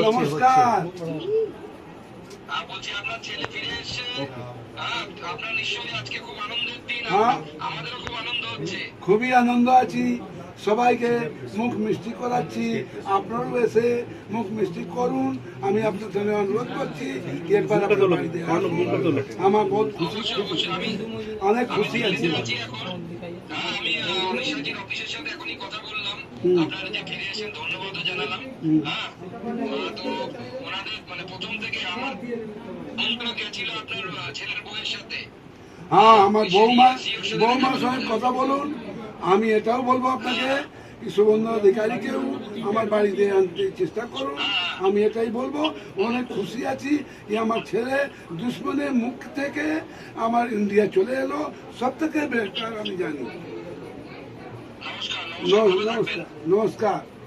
নমস্কার। বলছি আপনার ছেলে ফিরে এসেছে, আপনার নিশ্চয়ই আজকে খুব আনন্দের দিন। আমাদেরও খুব আনন্দ হচ্ছে। খুবই আনন্দ আছি, সবাইকে মুখ মিষ্টি করাচ্ছি, আপনারও এসে মুখ মিষ্টি করুন। আমি আপনার সঙ্গে অনুরোধ করছি একবার আপনার বাড়িতে আসুন। আমার বহুত খুশি, অনেক খুশি আছি। আমি অনিশাজির অফিসের সাথে এখনই কথা বললাম, আপনারা যে ফিরে এসেছেন ধন্যবাদও জানালাম। তো ওনাদের মানে প্রথম থেকে আমার বন্ধু গেছিল আপনার ছেলের বউয়ের সাথে। আমার বৌমার সঙ্গে কথা বলুন। আমি এটাও বলবো আপনাকে, সুবর্ণ অধিকারীকেও আমার বাড়িতে আনতে চেষ্টা করুন। আমি এটাই বলবো, অনেক খুশি আছি যে আমার ছেলে দুশ্মনের মুখ থেকে আমার ইন্ডিয়া চলে এলো। সব থেকে বেটার আমি জানি। নমস্কার। নমস্কার।